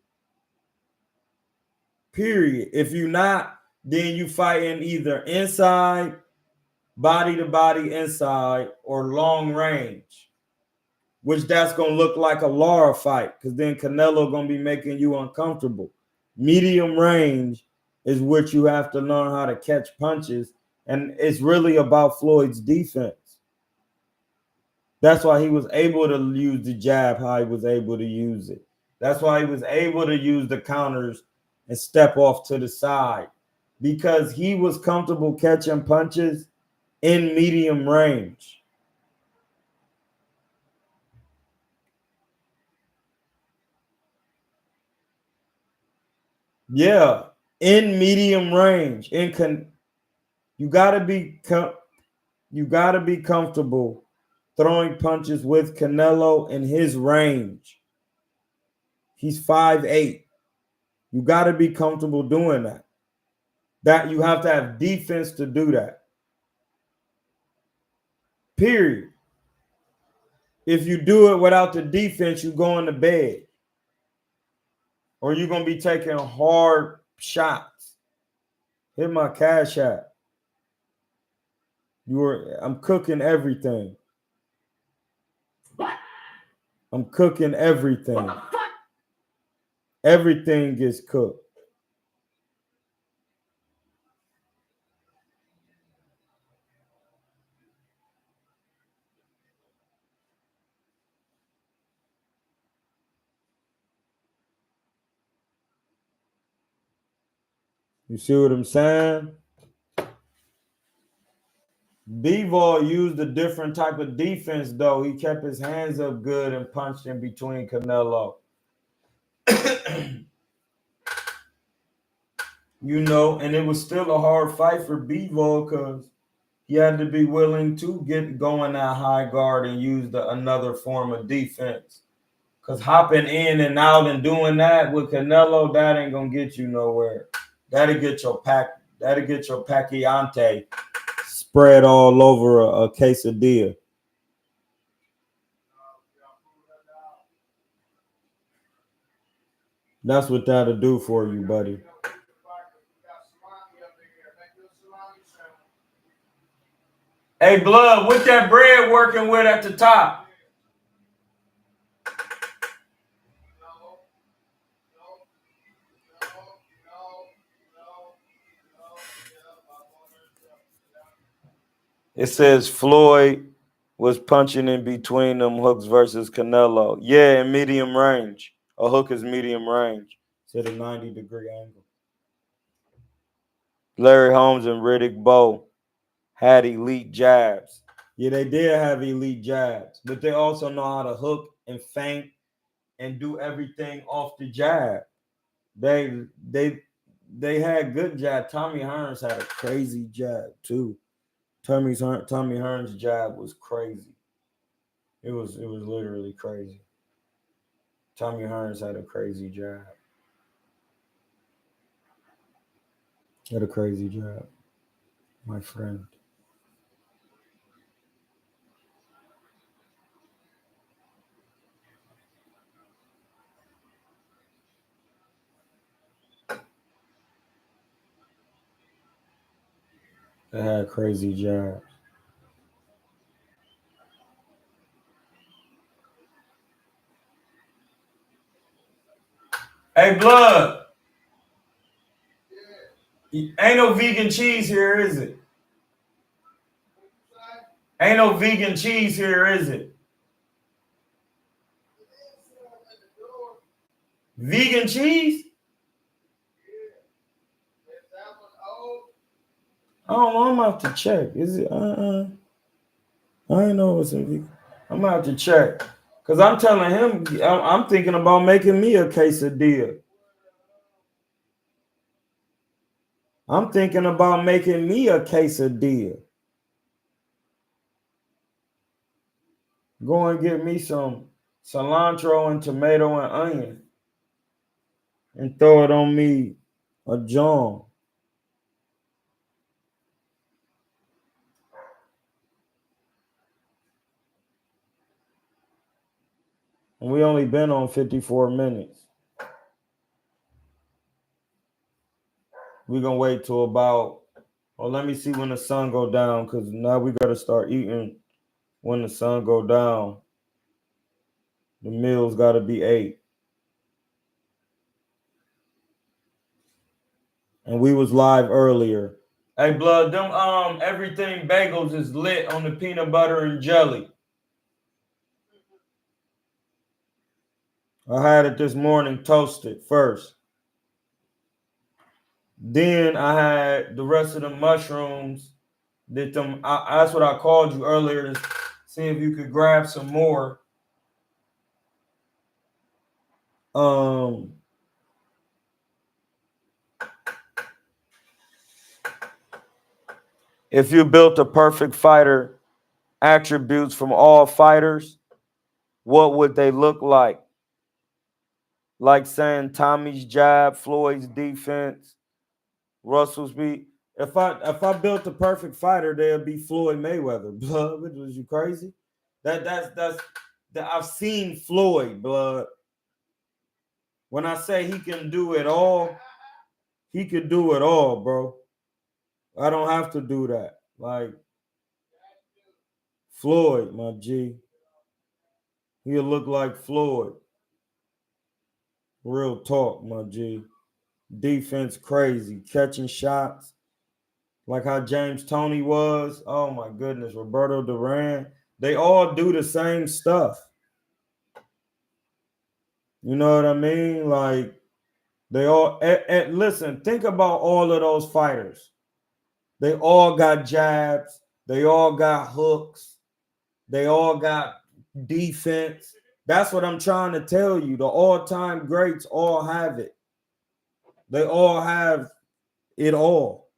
If you're not, then you fighting either inside, body to body inside, or long range, which that's going to look like a Lara fight, because then Canelo going to be making you uncomfortable. Medium range is what you have to learn how to catch punches. And it's really about Floyd's defense. That's why he was able to use the jab, how he was able to use it. That's why he was able to use the counters and step off to the side, because he was comfortable catching punches in medium range. Yeah, in medium range. You gotta be comfortable throwing punches with Canelo in his range. He's 5'8". You gotta be comfortable doing that. That you have to have defense to do that. Period. If you do it without the defense, you're going to bed. Or you're gonna be taking hard shots. Hit my cash app. I'm cooking everything. I'm cooking everything. Everything gets cooked. You see what I'm saying? Bivol used a different type of defense, though. He kept his hands up good and punched in between Canelo. And it was still a hard fight for Bivol because he had to be willing to get going that high guard and use another form of defense. Because hopping in and out and doing that with Canelo, that ain't gonna get you nowhere. That'll get your Pacquiante spread all over a quesadilla. That's what that'll do for you, buddy. Hey, Blood, what that bread working with at the top? It says Floyd was punching in between them hooks versus Canelo. Yeah, in medium range. A hook is medium range. It's at a 90-degree angle. Larry Holmes and Riddick Bowe had elite jabs. Yeah, they did have elite jabs, but they also know how to hook and feint and do everything off the jab. They had good jab. Tommy Hearns had a crazy jab too. Tommy Hearns' jab was crazy. It was literally crazy. Tommy Hearns had a crazy jab. Had a crazy jab, my friend. They had crazy jabs. Hey, Blood. Ain't no vegan cheese here, is it? Ain't no vegan cheese here, is it? Vegan cheese? I don't know. I'm gonna have to check. Is it? I ain't know it's in vegan. I'm gonna have to check. Cause I'm telling him, I'm thinking about making me a quesadilla. I'm thinking about making me a quesadilla. Go and get me some cilantro and tomato and onion and throw it on me a John. And we only been on 54 minutes. We're gonna wait till about, let me see when the sun go down, because now we gotta start eating when the sun go down. The meal's gotta be 8. And we was live earlier. Hey, blood, them everything bagels is lit on the peanut butter and jelly. I had it this morning toasted first. Then I had the rest of the mushrooms. That's what I called you earlier to see if you could grab some more. If you built a perfect fighter, attributes from all fighters, what would they look like? Like saying Tommy's jab, Floyd's defense, Russell's beat. If I built the perfect fighter, they'd be Floyd Mayweather. Blood, was you crazy? That's I've seen Floyd, blood. When I say he can do it all, he could do it all, bro. I don't have to do that. Like Floyd, my G. He'll look like Floyd. Real talk, my G. Defense crazy, catching shots like how James Toney was. Oh my goodness, Roberto Duran. They all do the same stuff. You know what I mean? Like they all listen, think about all of those fighters. They all got jabs, they all got hooks, they all got defense. That's what I'm trying to tell you. The all-time greats all have it. They all have it all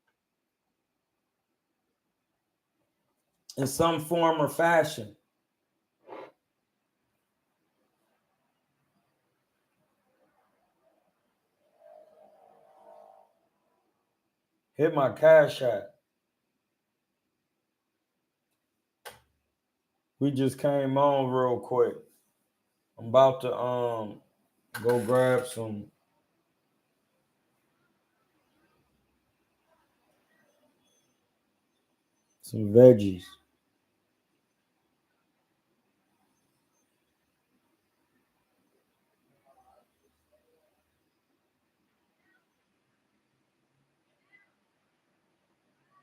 in some form or fashion. Hit my cash app. We just came on real quick. I'm about to go grab some veggies.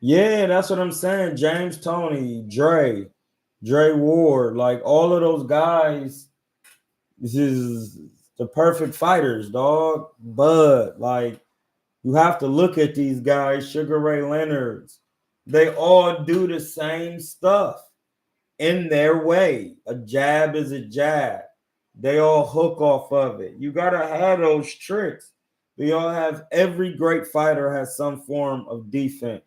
Yeah, that's what I'm saying. James Toney, Dre Ward, like all of those guys, this is the perfect fighters, dog. Bud, like you have to look at these guys, Sugar Ray Leonard's. They all do the same stuff in their way. A jab is a jab. They all hook off of it. You got to have those tricks. They all have, every great fighter has some form of defense.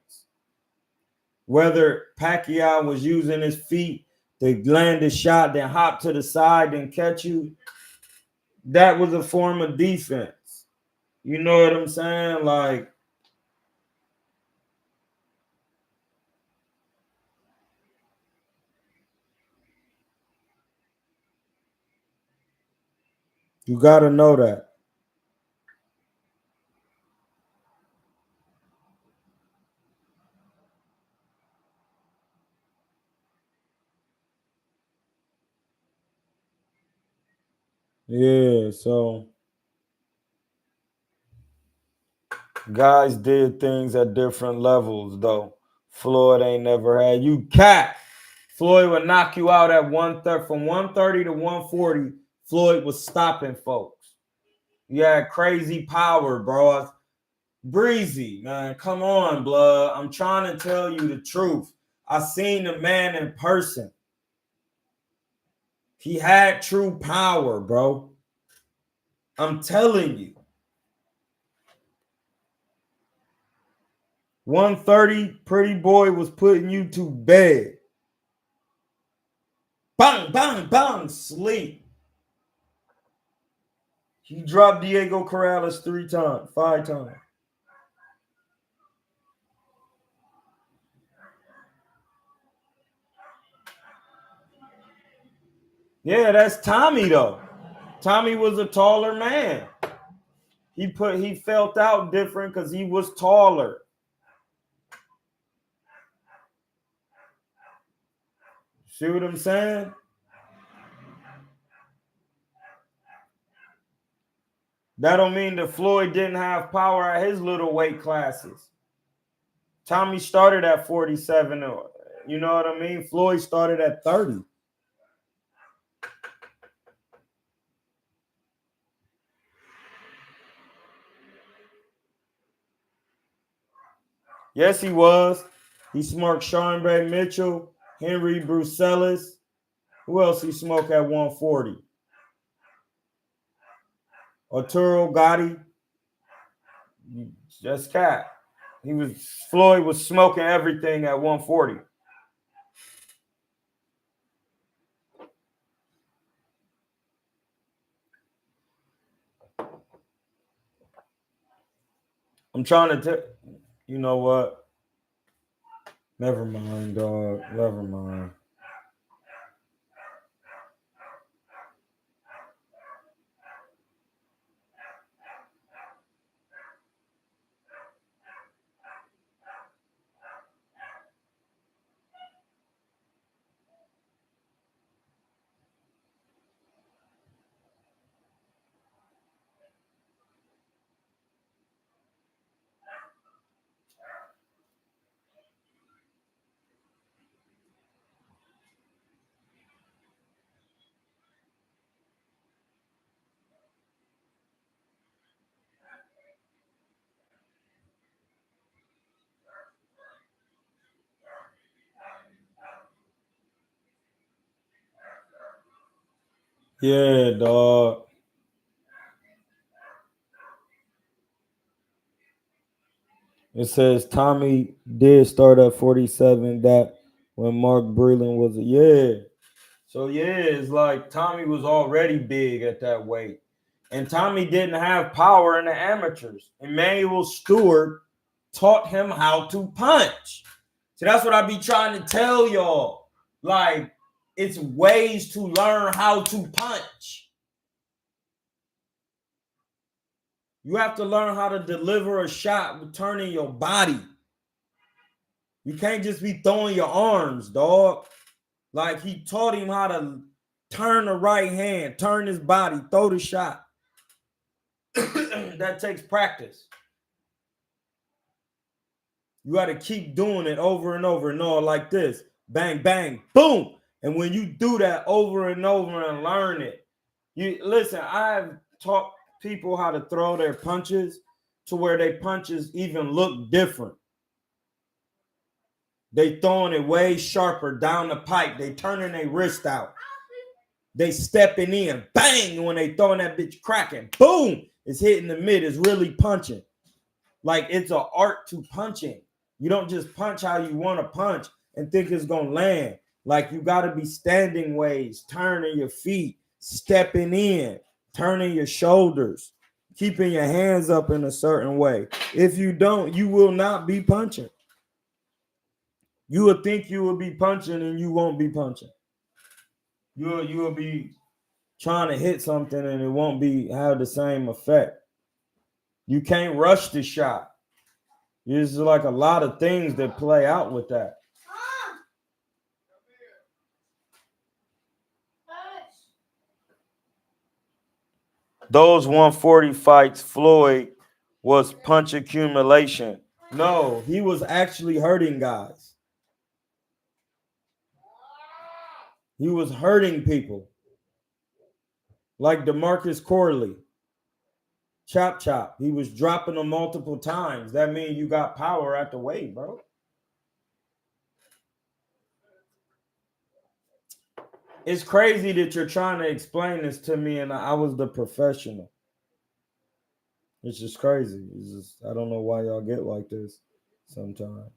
Whether Pacquiao was using his feet to land a shot, then hop to the side and catch you, that was a form of defense. You know what I'm saying? Like, you got to know that. Yeah, so guys did things at different levels, though. Floyd ain't never had you cat. Floyd would knock you out at 130, from 130 to 140. Floyd was stopping folks. You had crazy power, bro. Breezy, man, come on, blood. I'm trying to tell you the truth. I seen the man in person. He had true power, bro. I'm telling you. 130, pretty boy was putting you to bed. Bang, bang, bang, sleep. He dropped Diego Corrales 5 times. Yeah, that's Tommy, though. Tommy was a taller man. He felt out different because he was taller. See what I'm saying? That don't mean that Floyd didn't have power at his little weight classes. Tommy started at 47. You know what I mean? Floyd started at 30. Yes, he was. He smoked Sean Bray Mitchell, Henry Brucellis. Who else he smoked at 140? Arturo Gotti. Just cat. Floyd was smoking everything at 140. I'm trying to tell you know what? Never mind, dog. Never mind. Yeah, dog. It says Tommy did start at 47. That when Mark Breland was So it's like Tommy was already big at that weight. And Tommy didn't have power in the amateurs. Emmanuel Stewart taught him how to punch. So that's what I be trying to tell y'all. Like, it's ways to learn how to punch. You have to learn how to deliver a shot with turning your body. You can't just be throwing your arms, dog. Like, he taught him how to turn the right hand, turn his body, throw the shot. That takes practice. You got to keep doing it over and over and all like this. Bang, bang, boom. And when you do that over and over and learn it, you listen, I've taught people how to throw their punches to where their punches even look different. They throwing it way sharper down the pipe. They turning their wrist out. They stepping in. Bang! When they throwing that bitch cracking. Boom! It's hitting the mid. It's really punching. Like, it's an art to punching. You don't just punch how you want to punch and think it's going to land. Like, you got to be standing ways, turning your feet, stepping in, turning your shoulders, keeping your hands up in a certain way. If you don't, you will not be punching. You will think you will be punching and you won't be punching. You will be trying to hit something and it won't have the same effect. You can't rush the shot. There's like a lot of things that play out with that. Those 140 fights, Floyd was punch accumulation. No, he was actually hurting guys. He was hurting people. Like DeMarcus Corley. Chop chop. He was dropping them multiple times. That means you got power at the weight, bro. It's crazy that you're trying to explain this to me and I was the professional. It's just crazy. It's just, I don't know why y'all get like this sometimes.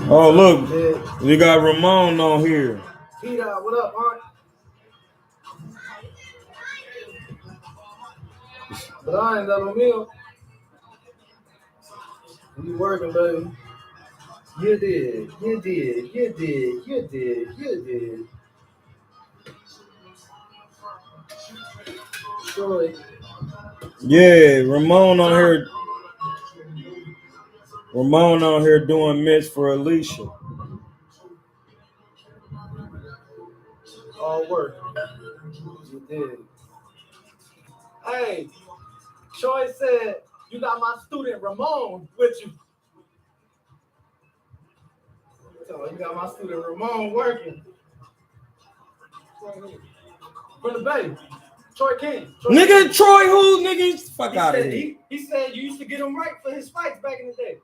Oh, look. We got Ramon on here. What up, Aunt? But I ain't got no meal. You working, baby? You did. Sure. Yeah, Ramon on here Ramon on here doing mitts for Alicia. All work. You did. Hey, Troy said you got my student Ramon with you. So you got my student Ramon working. From the Bay. Troy King. Nigga, Troy who? Nigga, fuck out of here. He said you used to get him right for his fights back in the day.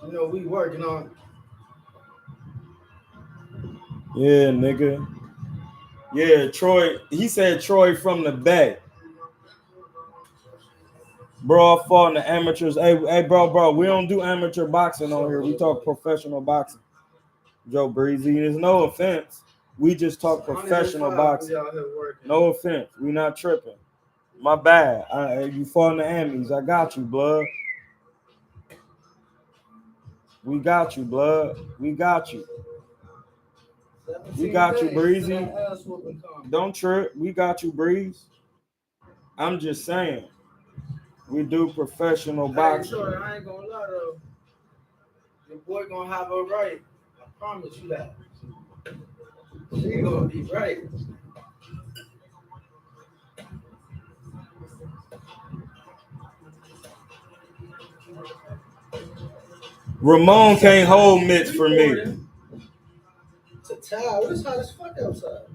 You know, we working on. Yeah, nigga. Yeah, Troy. He said Troy from the Bay. Bro, I fought in the amateurs. Hey, bro, we don't do amateur boxing on here. We talk professional boxing. Joe Breezy, there's no offense. We just talk professional boxing. No offense. We not tripping. My bad. You fought in the Amis. I got you, blood. We got you, blood. We got you. We got you, Breezy. Don't trip. We got you, Breeze. I'm just saying. We do professional boxing. Hey, I ain't gonna lie though. Your boy gonna have a right. I promise you that. She gonna be right. Ramon can't hold mitts for me. It's a towel. It's hot as fuck outside.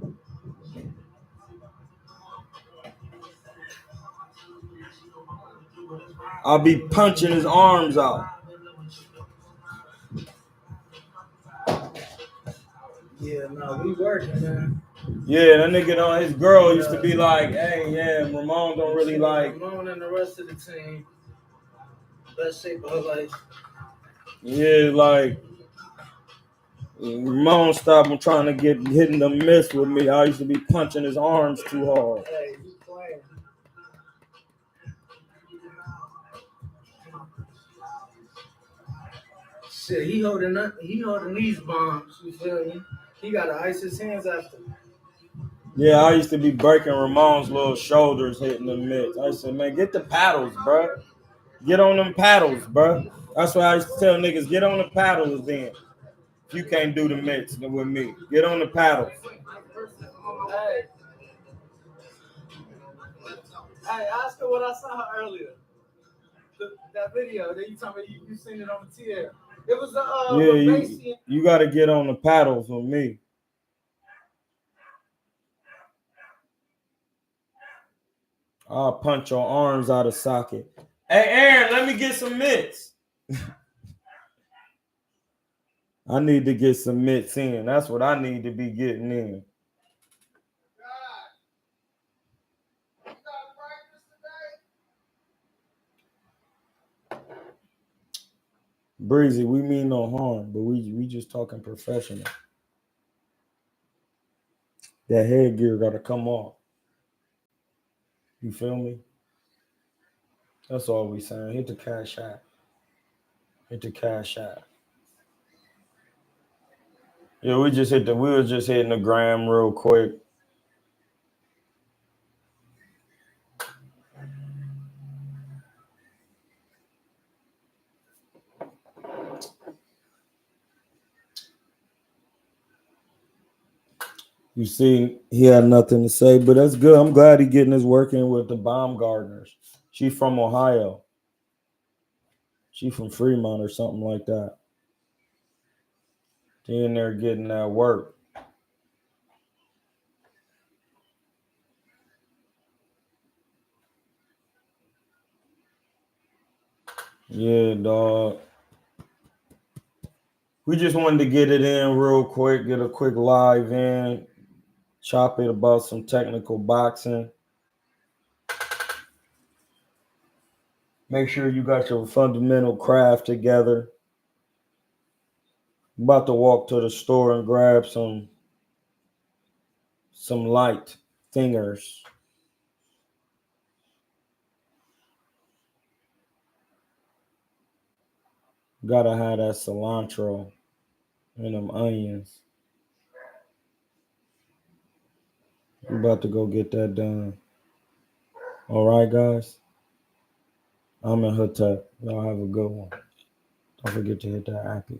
I'll be punching his arms out. Yeah, no, we working, man. Yeah, that nigga on his girl used to be like, hey, yeah, Ramon don't really like. Ramon and the rest of the team. Best shape of her life. Yeah, like Ramon stopped him trying to get hitting the miss with me. I used to be punching his arms too hard. Hey, you playing. Shit, he holding these bombs, you feel me? He gotta ice his hands after. Yeah, I used to be breaking Ramon's little shoulders hitting the mitts. I said, man, get the paddles, bro. Get on them paddles, bro. That's why I used to tell niggas, get on the paddles then. If you can't do the mitts with me, get on the paddles. Hey, ask her what I saw her earlier. That video that you talking about, you seen it on the TL. It was you got to get on the paddles with me. I'll punch your arms out of socket. Hey, Aaron, let me get some mitts. I need to get some mitts in. That's what I need to be getting in. Breezy, we mean no harm, but we just talking professional. That headgear got to come off. You feel me? That's all we saying. Hit the cash app. Hit the cash app. Yeah, we were just hitting the gram real quick. You see, he had nothing to say, but that's good. I'm glad he getting his work in with the Baumgartners. She from Ohio. She from Fremont or something like that. They in there getting that work. Yeah, dog. We just wanted to get it in real quick, get a quick live in, chop it about some technical boxing. Make sure you got your fundamental craft together. I'm about to walk to the store and grab some light thingers. Gotta have that cilantro and them onions. We're about to go get that done. All right, guys. I'm in Hotep. Y'all have a good one. Don't forget to hit that happy.